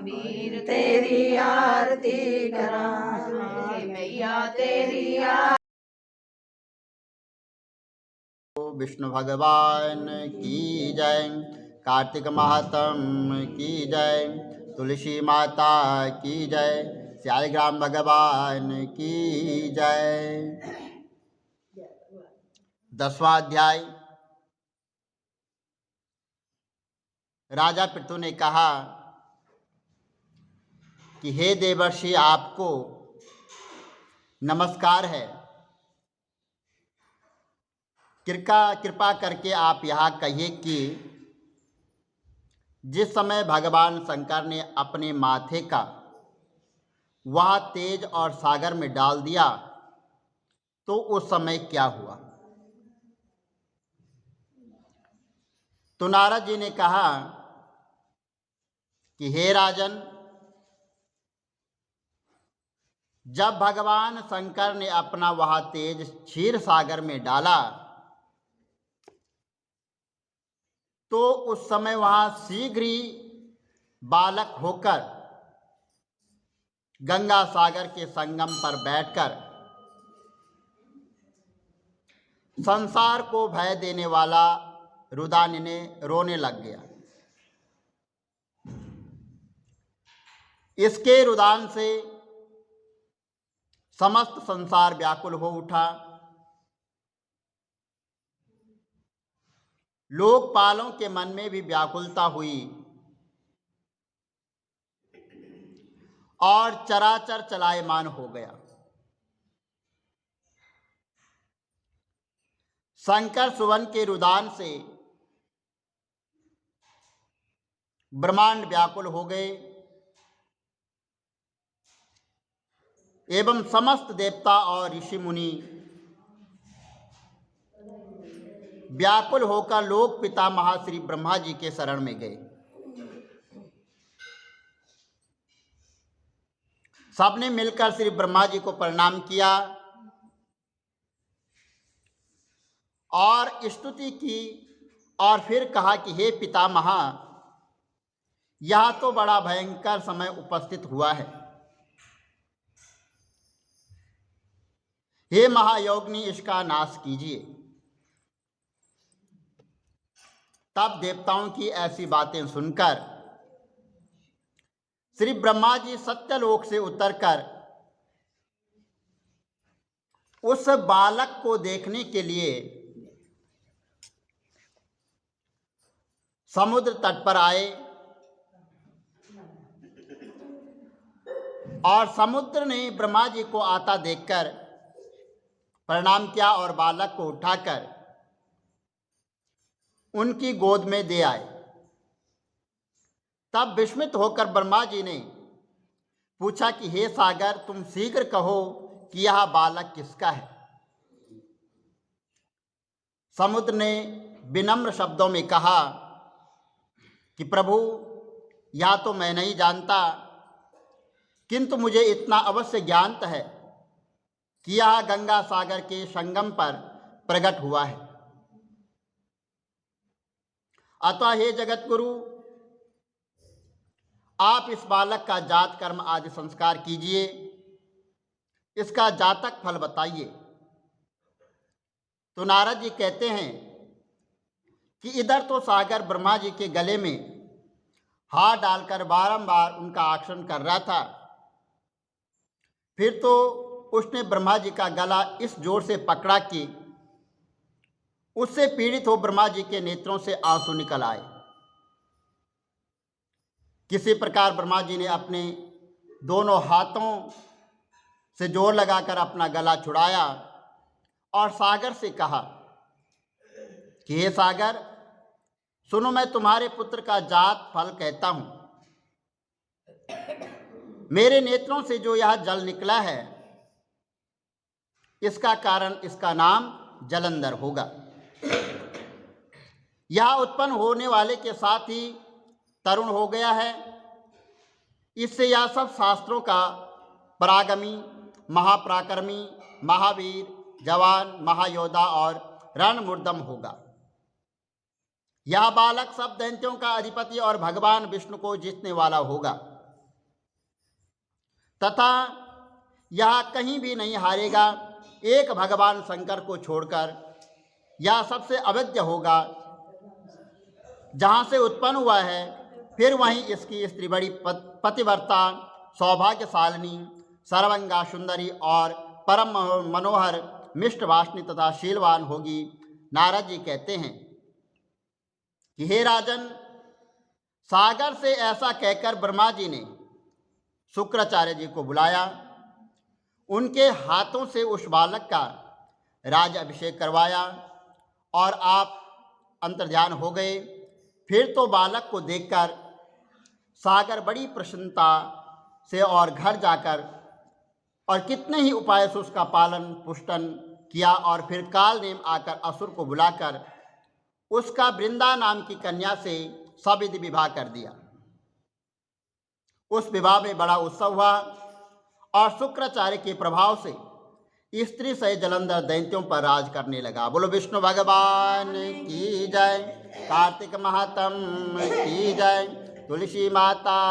वीर तेरी आरती करां, मैया तेरी आरती। विष्णु भगवान की जय, कार्तिक माहत्म की जय, तुलसी माता की जय, शालिग्राम भगवान की जय। 10वां अध्याय। राजा पृथु ने कहा कि हे देवर्षि, आपको नमस्कार है। कृपा करके आप यहाँ कहिए कि जिस समय भगवान शंकर ने अपने माथे का वह तेज और सागर में डाल दिया तो उस समय क्या हुआ। तो नारद जी ने कहा कि हे राजन, जब भगवान शंकर ने अपना वह तेज क्षीर सागर में डाला तो उस समय वहां शीघ्र ही बालक होकर गंगा सागर के संगम पर बैठकर संसार को भय देने वाला रुदान ने रोने लग गया। इसके रुदान से समस्त संसार व्याकुल हो उठा। लोकपालों के मन में भी व्याकुलता हुई और चराचर चलायमान हो गया। शंकर सुवन के रुदान से ब्रह्मांड व्याकुल हो गए एवं समस्त देवता और ऋषि मुनि व्याकुल होकर लोक पितामह श्री ब्रह्मा जी के शरण में गए। सबने मिलकर श्री ब्रह्मा जी को प्रणाम किया और स्तुति की और फिर कहा कि हे पितामह, यह तो बड़ा भयंकर समय उपस्थित हुआ है। हे महायोगिनी, इसका नाश कीजिए। तब देवताओं की ऐसी बातें सुनकर श्री ब्रह्मा जी सत्यलोक से उतरकर उस बालक को देखने के लिए समुद्र तट पर आए और समुद्र ने ब्रह्मा जी को आता देखकर प्रणाम किया और बालक को उठाकर उनकी गोद में दे आए। तब विस्मित होकर ब्रह्मा जी ने पूछा कि हे सागर, तुम शीघ्र कहो कि यह बालक किसका है। समुद्र ने विनम्र शब्दों में कहा कि प्रभु, या तो मैं नहीं जानता, किंतु मुझे इतना अवश्य ज्ञात है कि यह गंगा सागर के संगम पर प्रकट हुआ है। अतः हे जगत गुरु, आप इस बालक का जात कर्म आदि संस्कार कीजिए, इसका जातक फल बताइए। तो नारद जी कहते हैं कि इधर तो सागर ब्रह्मा जी के गले में हाथ डालकर बारंबार उनका आक्षन कर रहा था, फिर तो उसने ब्रह्मा जी का गला इस जोर से पकड़ा कि उससे पीड़ित हो ब्रह्मा जी के नेत्रों से आंसू निकल आए। किसी प्रकार ब्रह्मा जी ने अपने दोनों हाथों से जोर लगाकर अपना गला छुड़ाया और सागर से कहा कि हे सागर, सुनो, मैं तुम्हारे पुत्र का जात फल कहता हूं। मेरे नेत्रों से जो यह जल निकला है, इसका कारण इसका नाम जलंधर होगा। यह उत्पन्न होने वाले के साथ ही तरुण हो गया है। इससे यह सब शास्त्रों का परागमी, महापराक्रमी, महावीर, जवान, महायोद्धा और रणमुर्दम होगा। यह बालक सब दैत्यों का अधिपति और भगवान विष्णु को जीतने वाला होगा। तथा यह कहीं भी नहीं हारेगा। एक भगवान शंकर को छोड़कर यह सबसे अवैध होगा। जहाँ से उत्पन्न हुआ है फिर वहीं इसकी स्त्री बड़ी पतिव्रता, सौभाग्यशालिनी, सर्वंगा सुंदरी और परम मनोहर, मिष्टवासिनी तथा शीलवान होगी। नारद जी कहते हैं कि हे राजन, सागर से ऐसा कहकर ब्रह्मा जी ने शुक्राचार्य जी को बुलाया। उनके हाथों से उस बालक का राज अभिषेक करवाया और आप अंतर्ध्यान हो गए। फिर तो बालक को देखकर सागर बड़ी प्रसन्नता से और घर जाकर और कितने ही उपाय से उसका पालन पुष्टन किया और फिर काल नेम आकर असुर को बुलाकर उसका वृंदा नाम की कन्या से सविधि विवाह कर दिया। उस विवाह में बड़ा उत्सव हुआ और शुक्राचार्य के प्रभाव से स्त्री से जलंधर दैत्यों पर राज करने लगा। बोलो विष्णु भगवान की जय, कार्तिक महात्म की जय, तुलसी माता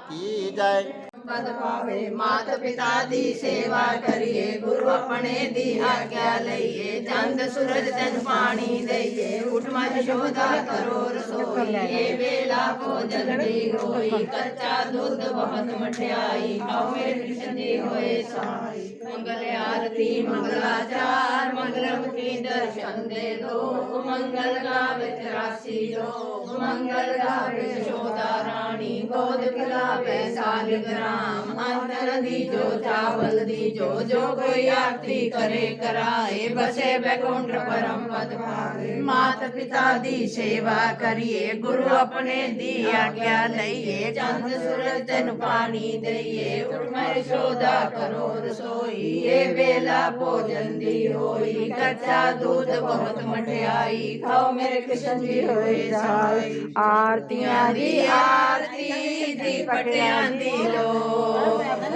की जय। पद पावे मात पिता दी सेवा करिए, गुरु अपने दी आज्ञा लइए। चंद सूरज तन पानी दइए, उठ मत शोधा करो रसोई। ये बेला भोजन दी होई, कच्चा दूध बहुत मठियाई। खाओ मेरे कृष्ण जी होए सहाय। मंगल आरती मंगलाचार, मंगलम की दर्शन दे दो। मंगल गावे 83 जो, मंगल गावे यशोदा रानी। गोद खिलावे सालिग्राम, अंतर दीजो चावल दीजो। जो कोई आरती करे कराए, बसे बैकुंठ परम पद पावे। मात पिता दी सेवा करिए, गुरु अपने दी आज्ञा लइए। चंद सूरज तन पानी दइए, उठ मैं यशोदा करो रसोई। ये बेला भोजन दी होई, कच्चा दूध बहुत मठियाई। खाओ मेरे कृष्ण जी होए सहाय। आरतियां दी आरती, दी पटियां दी लो।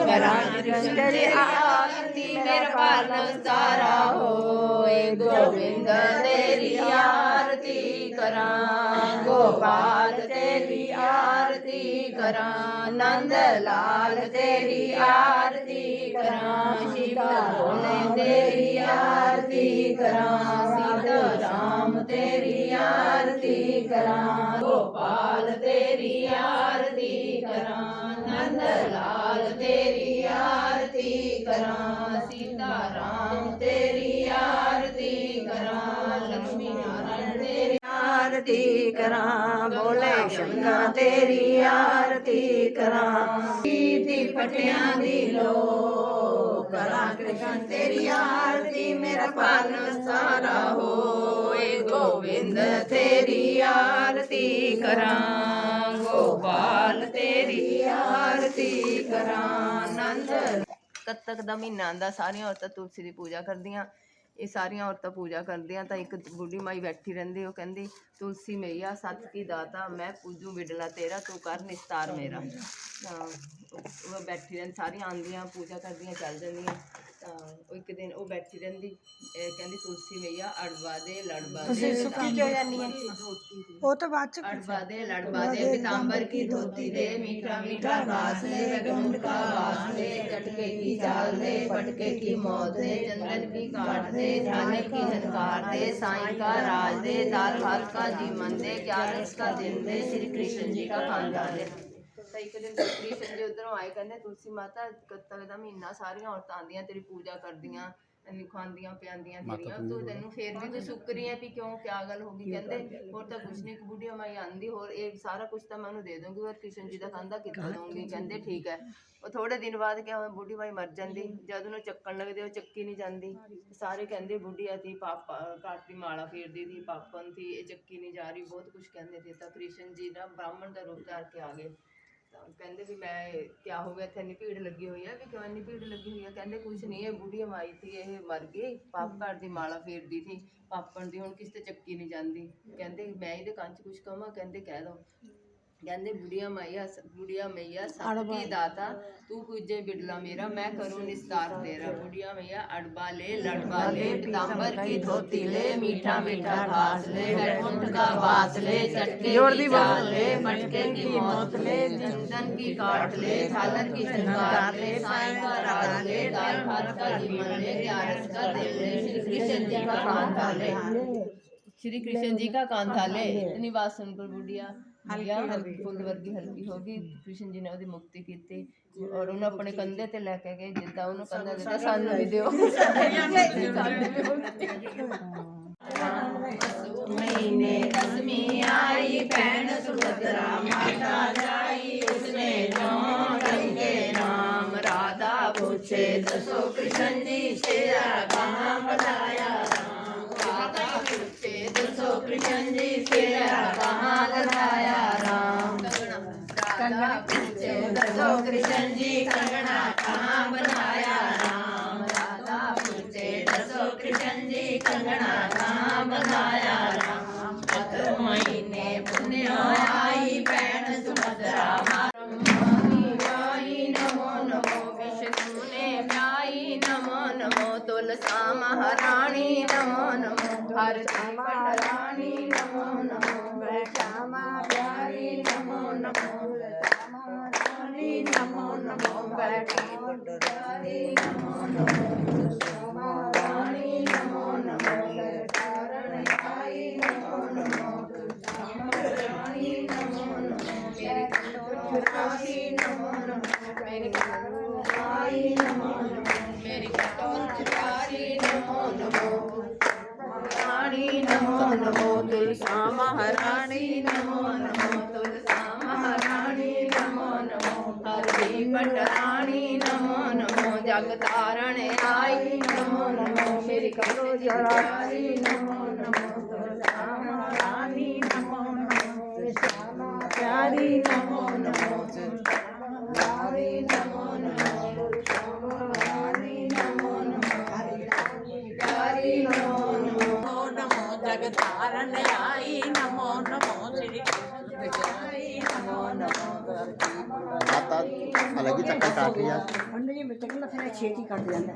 करा कृष्ण जी आरती, मेरा पालन सारा होए। गोविंद तेरी आरती करा, गोपाल तेरी आरती करा। नंद लाल तेरी आरती करा, सीता भोले तेरी आरती करा। सीता राम तेरी आरती करा, गोपाल तेरी आरती करा। नंद लाल तेरी आरती करा, सीता राम तेरी आरती करा। लक्ष्मी नारायण तेरी आरती करा, बोले शंकर तेरी आरती करा। दी पटियां दी लो, करा कृष्ण तेरी आरती, मेरा पालन सारा होए। गोविंद तेरी आरती करा, गोपाल तेरी आरती करा। नंद ਕੱਤਕ ਦਾ ਮਹੀਨਾ ਆਂਦਾ, ਸਾਰੀਆਂ ਔਰਤਾਂ ਤੁਲਸੀ ਦੀ ਪੂਜਾ ਕਰਦੀਆਂ। ਇਹ ਸਾਰੀਆਂ ਔਰਤਾਂ ਪੂਜਾ ਕਰਦੀਆਂ ਤਾਂ ਇੱਕ ਬੁੱਢੀ ਮਾਈ ਬੈਠੀ ਰਹਿੰਦੀ। ਉਹ ਕਹਿੰਦੀ, ਤੁਲਸੀ ਮਈਆ ਸੱਚ ਕੀ ਦਾਤਾ, ਮੈਂ ਪੂਜੂ ਬਿਡਲਾ ਤੇਰਾ, ਤੂੰ ਕਰ ਨਿਸਤਾਰ ਮੇਰਾ। ਉਹ ਬੈਠੀ ਰਹਿੰਦੀ, ਸਾਰੀਆਂ ਆਉਂਦੀਆਂ ਪੂਜਾ ਕਰਦੀਆਂ ਚੱਲ ਜਾਂਦੀਆਂ। ਤਾਂ ਉਹ ਇੱਕ ਦਿਨ ਉਹ ਬੈਠੀ ਰਹਿੰਦੀ, ਕਹਿੰਦੀ ਤੁਲਸੀ ਮਈਆ ਅੜਬਾ ਦੇ ਲੜਬਾ ਦੇ। ਸੁੱਕੀ ਕਿਉਂ ਜਾਂਦੀ ਹੈ? ਉਹ ਤਾਂ ਬਾਅਦ ਚ। अड़बा दे लड़बा दे, पीताम्बर की धोती दे। मीठा मीठा घास दे, वैकुंठ का वास दे। झटके की चाल दे, पटके की मौत दे। चंदन की काट दे, झालर की झनकार दे। साईं का राज दे, दाल भात का जीवन दे। 11 का दिन दे, श्री कृष्ण जी का खानदान दे। ਤਾਂ ਇੱਕ ਦਿਨ ਕ੍ਰਿਸ਼ਨ ਜੀ ਉੱਧਰੋਂ ਆਏ, ਕਹਿੰਦੇ ਤੁਲਸੀ ਮਾਤਾ ਕੱਤਕ ਦਾ ਮਹੀਨਾ ਸਾਰੀਆਂ ਔਰਤਾਂ ਆਉਂਦੀਆਂ ਤੇਰੀ ਪੂਜਾ ਕਰਦੀਆਂ, ਤੈਨੂੰ ਖਾਂਦੀਆਂ ਪਿਆਂਦੀਆਂ ਤੇਰੀਆਂ, ਤੂੰ ਤੈਨੂੰ ਫੇਰ ਵੀ ਤੂੰ ਸੁੱਕ ਰਹੀ ਹੈ ਵੀ ਕਿਉਂ, ਕਿਆ ਗੱਲ ਹੋ ਗਈ? ਕਹਿੰਦੇ ਹੋਰ ਤਾਂ ਕੁਛ ਨਹੀਂ, ਇੱਕ ਬੁੱਢੀ ਮਾਈ ਆਂਦੀ, ਹੋਰ ਇਹ ਸਾਰਾ ਕੁਛ ਤਾਂ ਮੈਂ ਉਹਨੂੰ ਦੇ ਦੂੰਗੀ, ਪਰ ਕ੍ਰਿਸ਼ਨ ਜੀ ਦਾ ਖਾਂਦਾ ਕਿੱਥੋਂ ਦਊਂਗੀ? ਕਹਿੰਦੇ ਠੀਕ ਹੈ। ਉਹ ਥੋੜੇ ਦਿਨ ਬਾਅਦ ਕਿਆ ਹੋਇਆ, ਬੁੱਢੀ ਮਾਈ ਮਰ ਜਾਂਦੀ। ਜਦ ਉਹਨੂੰ ਚੱਕਣ ਲੱਗਦੇ, ਉਹ ਚੱਕੀ ਨਹੀਂ ਜਾਂਦੀ। ਸਾਰੇ ਕਹਿੰਦੇ ਬੁੱਢੀਆ ਥੀ, ਪਾਪਾ ਕਾਟ ਦੀ ਮਾਲਾ ਫੇਰਦੀ ਥੀ, ਪਾਪਨ ਥੀ, ਇਹ ਚੱਕੀ ਨਹੀਂ ਜਾ ਰਹੀ, ਬਹੁਤ ਕੁਛ ਕਹਿੰਦੇ ਥੇ। ਤਾਂ ਕ੍ਰਿਸ਼ਨ ਜੀ ਨਾ ਬ੍ਰਾਹਮਣ ਦਾ ਰੂਪ ਧਾਰ ਕੇ ਆ ਗਏ। ਤਾਂ ਕਹਿੰਦੇ ਵੀ ਮੈਂ ਕਿਆ ਹੋ ਗਿਆ, ਇੱਥੇ ਇੰਨੀ ਭੀੜ ਲੱਗੀ ਹੋਈ ਹੈ, ਵੀ ਕਿਉਂ ਇੰਨੀ ਭੀੜ ਲੱਗੀ ਹੋਈ ਹੈ? ਕਹਿੰਦੇ ਕੁਛ ਨਹੀਂ, ਇਹ ਬੁੱਢੀ ਮਾਈ ਥੀ, ਇਹ ਮਰ ਗਈ, ਪਾਪ ਘਾਟ ਦੀ ਮਾਲਾ ਫੇਰਦੀ ਥੀ ਪਾਪਣ ਦੀ, ਹੁਣ ਕਿਸੇ ਤੇ ਚੱਕੀ ਨਹੀਂ ਜਾਂਦੀ। ਕਹਿੰਦੇ ਮੈਂ ਇਹਦੇ ਕੰਨ 'ਚ ਕੁਛ ਕਹਾਂ? ਕਹਿੰਦੇ ਕਹਿ ਦੋ। ਕਹਿੰਦੇ ਬੁੜੀਆ ਮਈਆ ਸਭ ਕੀ ਦਾਤਾ ਤੂੰ ਪੂਜੇ ਬਿੜਲਾ ਮੇਰਾ मैं करूँ निस्तार तेरा बुढ़िया मैया अडबा ले लड़बा ले पीताम्बर की धोती ले मीठा मीठा घास ले बैकुंठ का वास ले चटके की चाल ले मटके की मौत ले चंदन की काट ले झालर की श्रृंगार ले साईं का राज ले दाल भात का जीवन ले ग्यारस का दिल ले श्री कृष्ण जी का कांधा ले श्री कृष्ण जी का कांधा ले इतनी बात सुनकर बुढ़िया फुल वर्गी हल्की होगी कृष्ण जी ने ਉਹਦੀ ਮੁਕਤੀ ਕੀਤੀ ਔਰ ਉਹਨੂੰ ਆਪਣੇ ਕੰਧੇ ਤੇ ਲੈ ਕੇ ਗਏ ਜਿੱਦਾਂ ਉਹਨੂੰ ਕੰਧਾ ਦਿੱਤਾ ਸਾਨੂੰ ਵੀ ਦਿਓ महीने दसवीं आई भैन सुभद्रा माता जाई उसने रंगे राम राधा पूछे दसो कृष्ण जी तेरा कहाँ बनाया राम राधा पूछे दसो कृष्ण जी तेरा कहाँ लगाया राम राधा पूछे दसो कृष्ण जी कंगना कहाँ बनाया राम राधा पूछे दसो कृष्ण जी कंगना कहाँ बनाया राम चतुर महीने पुण्य आई भैन सुभद्रा आई नमो नमो विष्णु ने प्याई नमो नमो तुलसा महारानी नमो नमो भारती पटरानी नमो नमो वैष्णवा प्यारी नमो नमो महारानी नमो नमो बैठी पटरानी नमो नमो महारानी नमो नमो कारण आई नमो नमो महारानी नमो नमो मेरी कटोराई नमो नमो मेरी कटोराई नमो नमो मेरी कटोराई नमो नमो महारानी नमो नमो तुलसा महारानी नमो नमो तुलसा महारानी नमो नमो हरदी पटरानी नमो नमो जग तारण आई नमो नमो मेरी कटोराई नमो नमो तुलसा महारानी नमो नमो प्यारी नमो नमो प्यारी नमो नमो महारानी नमो नमो प्यारी नमो नमो नमो जगतारण आई नमो नमो श्री कृष्ण आई नमो नमो हाथ अलग ही चक्कर काट लिया ਉਹਨੇ ਜੀ ਮਿੱਟਕ ਨਾ ਫਿਰ ਛੇਤੀ ਕੱਟ ਜਾਂਦਾ